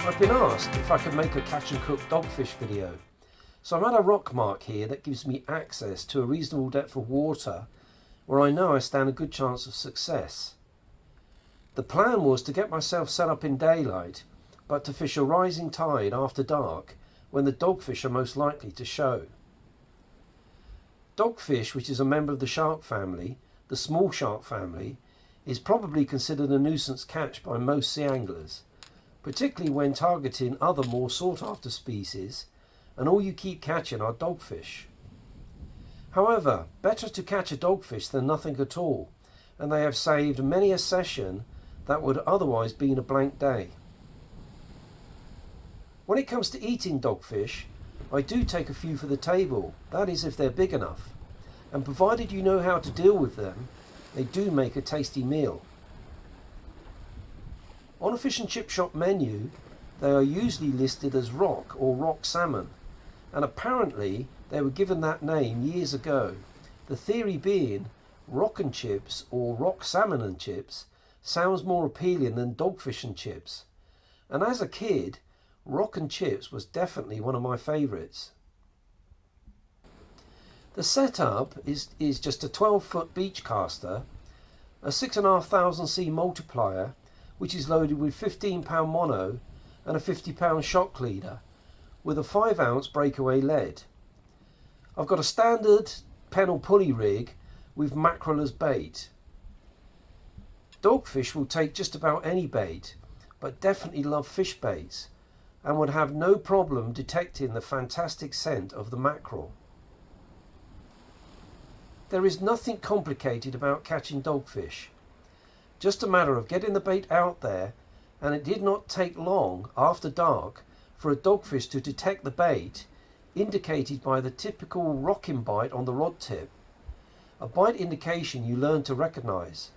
I've been asked if I could make a catch and cook dogfish video. So I'm at a rock mark here that gives me access to a reasonable depth of water where I know I stand a good chance of success. The plan was to get myself set up in daylight, but to fish a rising tide after dark when the dogfish are most likely to show. Dogfish, which is a member of the shark family, the small shark family, is probably considered a nuisance catch by most sea anglers, particularly when targeting other more sought after species, and all you keep catching are dogfish. However, better to catch a dogfish than nothing at all, and they have saved many a session that would otherwise been a blank day. When it comes to eating dogfish, I do take a few for the table, that is if they're big enough, and provided you know how to deal with them, they do make a tasty meal. On a fish and chip shop menu, they are usually listed as rock or rock salmon, and apparently they were given that name years ago, the theory being rock and chips or rock salmon and chips sounds more appealing than dogfish and chips, and as a kid, rock and chips was definitely one of my favourites. The setup is just a 12-foot beach caster, a 6,500C multiplier, which is loaded with 15-pound mono and a 50-pound shock leader with a 5-ounce breakaway lead. I've got a standard pennel pulley rig with mackerel as bait. Dogfish will take just about any bait, but definitely love fish baits and would have no problem detecting the fantastic scent of the mackerel. There is nothing complicated about catching dogfish. Just a matter of getting the bait out there, and it did not take long after dark for a dogfish to detect the bait, indicated by the typical rocking bite on the rod tip, a bite indication you learn to recognise.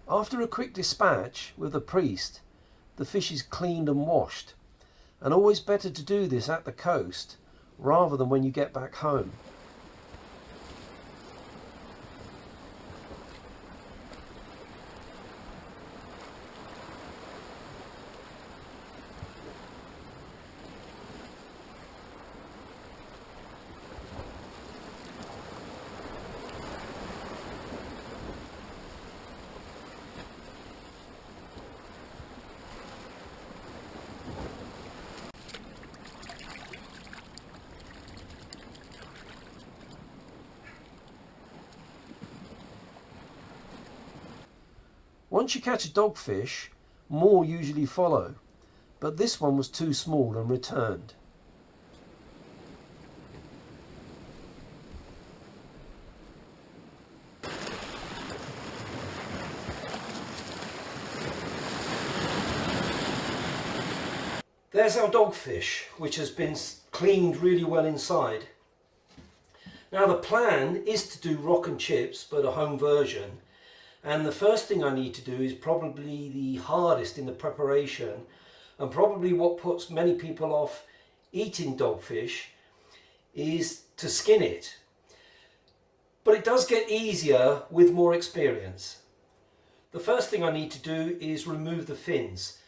After a quick dispatch with the priest, the fish is cleaned and washed, and always better to do this at the coast rather than when you get back home. Once you catch a dogfish, more usually follow, but this one was too small and returned. There's our dogfish, which has been cleaned really well inside. Now the plan is to do rock and chips, but a home version. And the first thing I need to do is probably the hardest in the preparation, and probably what puts many people off eating dogfish, is to skin it. But it does get easier with more experience. The first thing I need to do is remove the fins.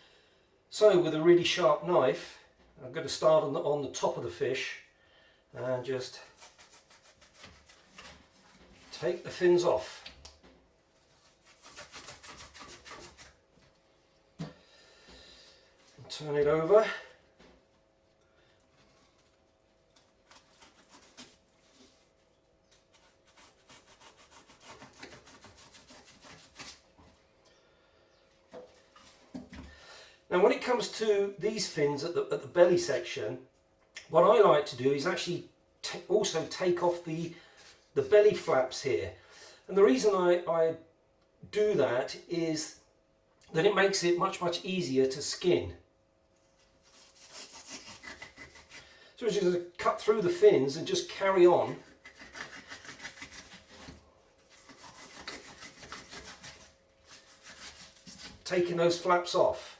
So with a really sharp knife, I'm going to start on the top of the fish and just take the fins off. And turn it over. Now when it comes to these fins at the belly section, what I like to do is actually also take off the belly flaps here. And the reason I do that is that it makes it much easier to skin. So we're just going to cut through the fins and just carry on. Taking those flaps off.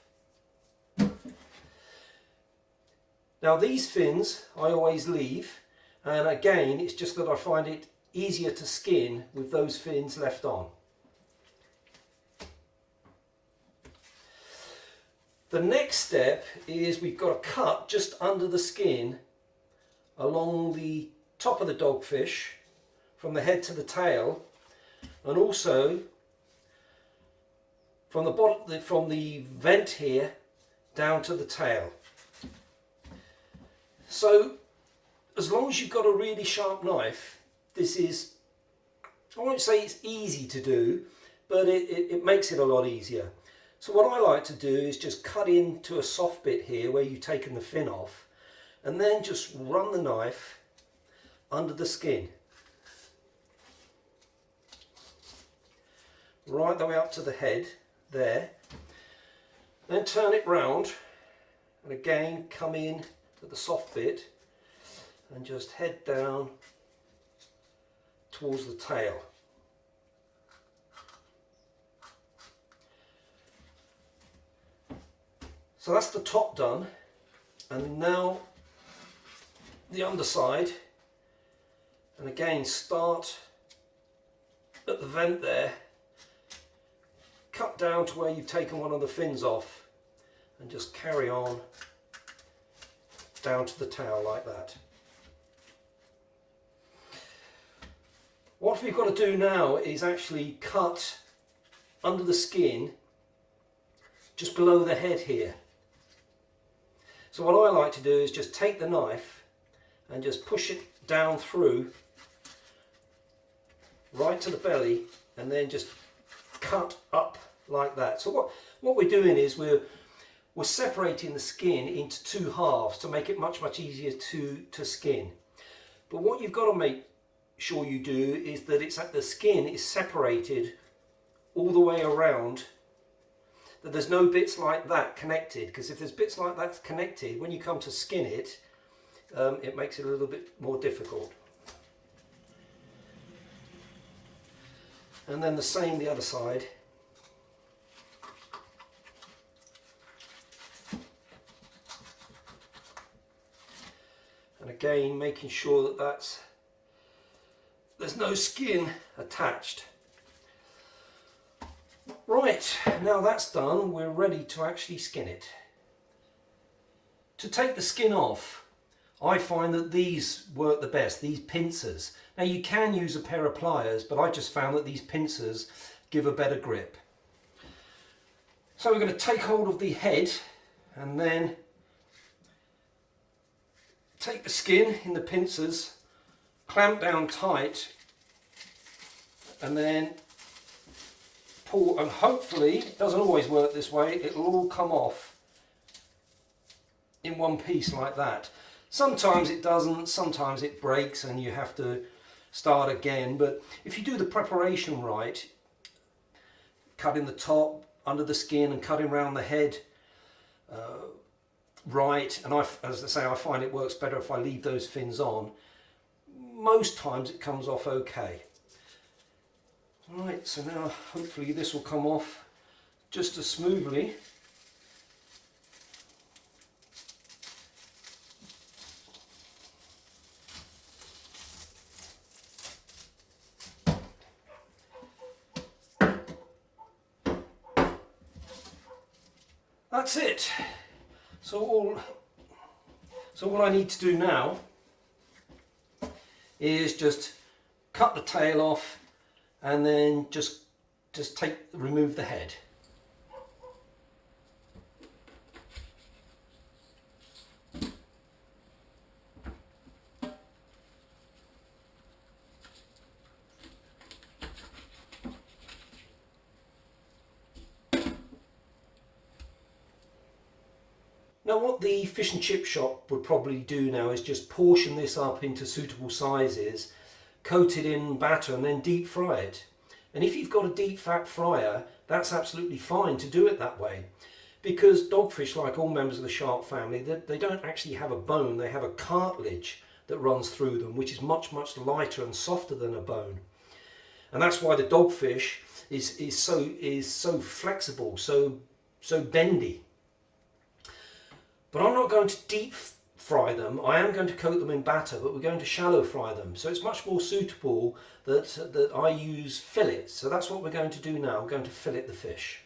Now these fins I always leave, and again it's just that I find it easier to skin with those fins left on. The next step is we've got to cut just under the skin along the top of the dogfish from the head to the tail, and also from the bottom, from the vent here down to the tail. So as long as you've got a really sharp knife, this is, I won't say it's easy to do, but it makes it a lot easier. So what I like to do is just cut into a soft bit here where you've taken the fin off, and then just run the knife under the skin. Right the way up to the head there. Then turn it round, and again come in at the soft bit and just head down towards the tail. So that's the top done, and now the underside, and again start at the vent there, cut down to where you've taken one of the fins off, and just carry on down to the tail like that. What we've got to do now is actually cut under the skin just below the head here. So what I like to do is just take the knife and just push it down through right to the belly, and then just cut up like that. So what we're doing is we're separating the skin into two halves to make it much easier to skin. But what you've got to make sure you do is that the skin is separated all the way around, that there's no bits like that connected, because if there's bits like that connected, when you come to skin it, it makes it a little bit more difficult. And then the same the other side. And again, making sure that there's no skin attached. Right, now that's done, we're ready to actually skin it. To take the skin off, I find that these work the best, these pincers. Now you can use a pair of pliers, but I just found that these pincers give a better grip. So we're going to take hold of the head and then take the skin in the pincers, clamp down tight, and then pull, and hopefully, it doesn't always work this way, it'll all come off in one piece like that. Sometimes it doesn't, sometimes it breaks and you have to start again, but if you do the preparation right, cutting the top, under the skin and cutting around the head right, and as I say, I find it works better if I leave those fins on. Most times it comes off okay. Right, so now hopefully this will come off just as smoothly. That's it. So what I need to do now is just cut the tail off and then just remove the head. Now what the fish and chip shop would probably do now is just portion this up into suitable sizes, coat it in batter and then deep fry it. And if you've got a deep fat fryer, that's absolutely fine to do it that way. Because dogfish, like all members of the shark family, they don't actually have a bone, they have a cartilage that runs through them, which is much, much lighter and softer than a bone. And that's why the dogfish is so flexible, so bendy. But I'm not going to deep fry them. I am going to coat them in batter, but we're going to shallow fry them. So it's much more suitable that I use fillets. So that's what we're going to do now. I'm going to fillet the fish.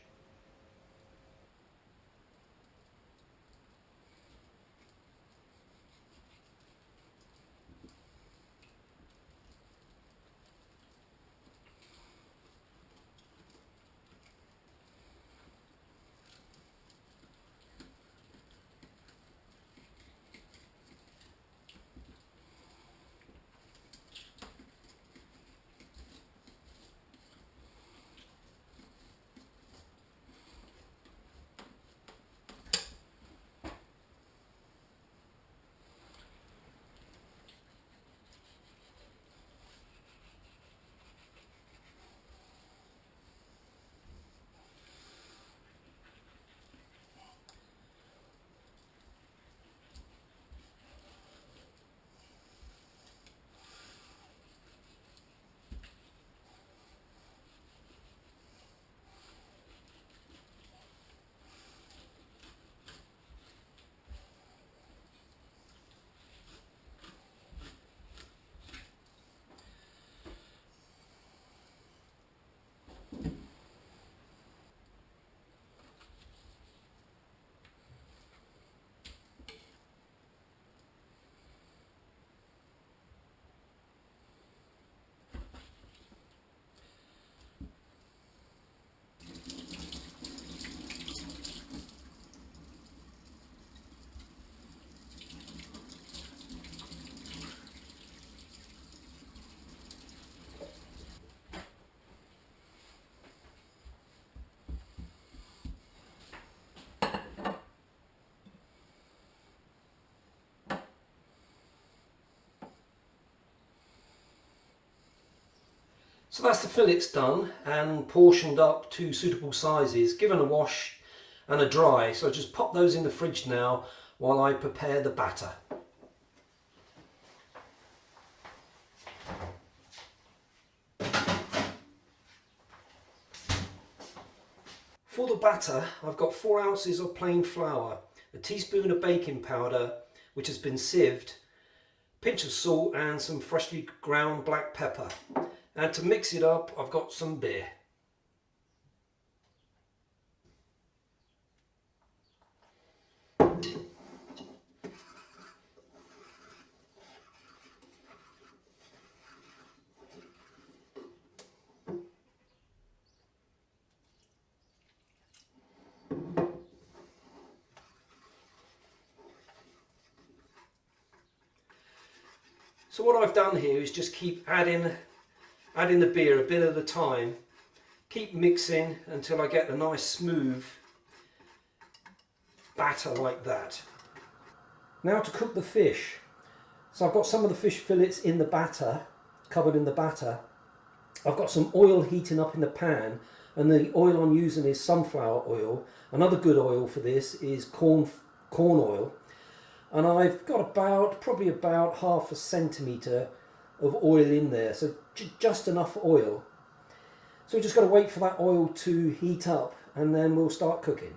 So that's the fillets done and portioned up to suitable sizes, given a wash and a dry. So I just pop those in the fridge now while I prepare the batter. For the batter, I've got 4 ounces of plain flour, a teaspoon of baking powder which has been sieved, a pinch of salt and some freshly ground black pepper. And to mix it up, I've got some beer. So what I've done here is just keep adding the beer a bit at a time Keep mixing until I get a nice smooth batter like that. Now to cook the fish. So I've got some of the fish fillets in the batter, covered in the batter. I've got some oil heating up in the pan, and the oil I'm using is sunflower oil. Another good oil for this is corn oil. And I've got probably about 1/2 centimetre of oil in there, so just enough oil. So we just got to wait for that oil to heat up, and then we'll start cooking.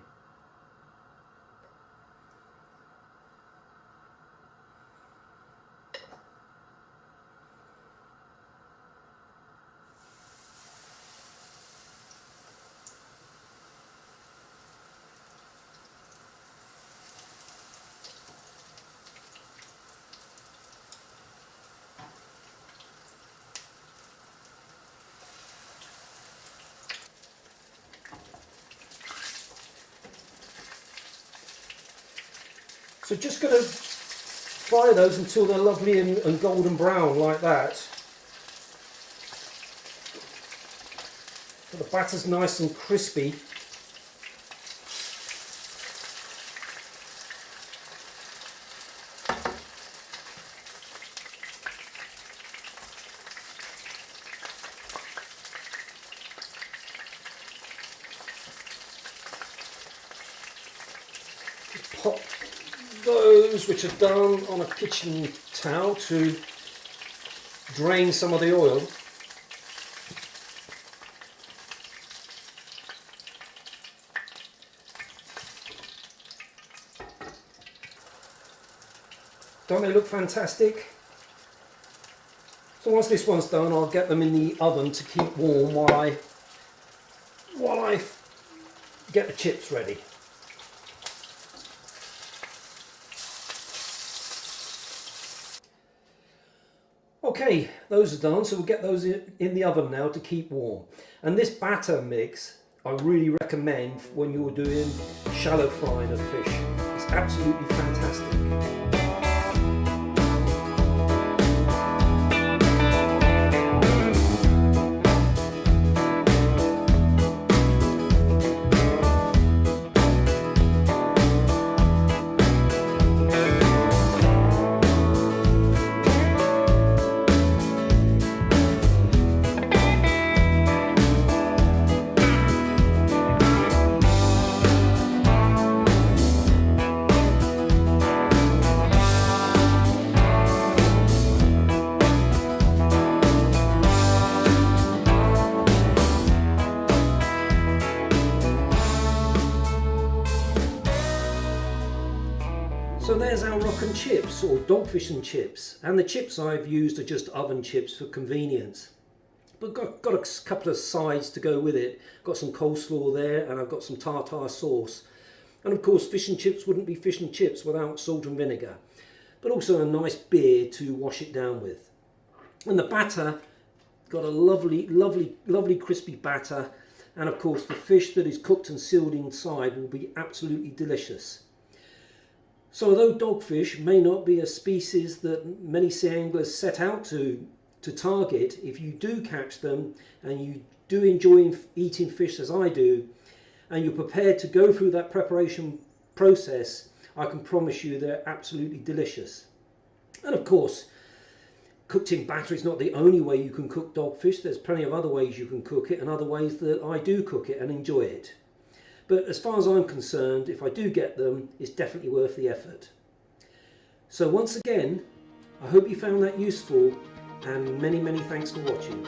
So just going to fry those until they're lovely and golden brown like that. So the batter's nice and crispy. Pop those which are done on a kitchen towel to drain some of the oil. Don't they look fantastic? So once this one's done, I'll get them in the oven to keep warm while I get the chips ready. Okay, those are done, so we'll get those in the oven now to keep warm. And this batter mix I really recommend when you're doing shallow frying of fish. It's absolutely fantastic. So there's our rock and chips, or dogfish and chips, and the chips I've used are just oven chips for convenience. But got a couple of sides to go with it. Got some coleslaw there, and I've got some tartar sauce. And of course fish and chips wouldn't be fish and chips without salt and vinegar. But also a nice beer to wash it down with. And the batter, got a lovely crispy batter. And of course the fish that is cooked and sealed inside will be absolutely delicious. So although dogfish may not be a species that many sea anglers set out to target, if you do catch them and you do enjoy eating fish as I do, and you're prepared to go through that preparation process, I can promise you they're absolutely delicious. And of course, cooked in batter is not the only way you can cook dogfish. There's plenty of other ways you can cook it and other ways that I do cook it and enjoy it. But as far as I'm concerned, if I do get them, it's definitely worth the effort. So once again, I hope you found that useful, and many thanks for watching.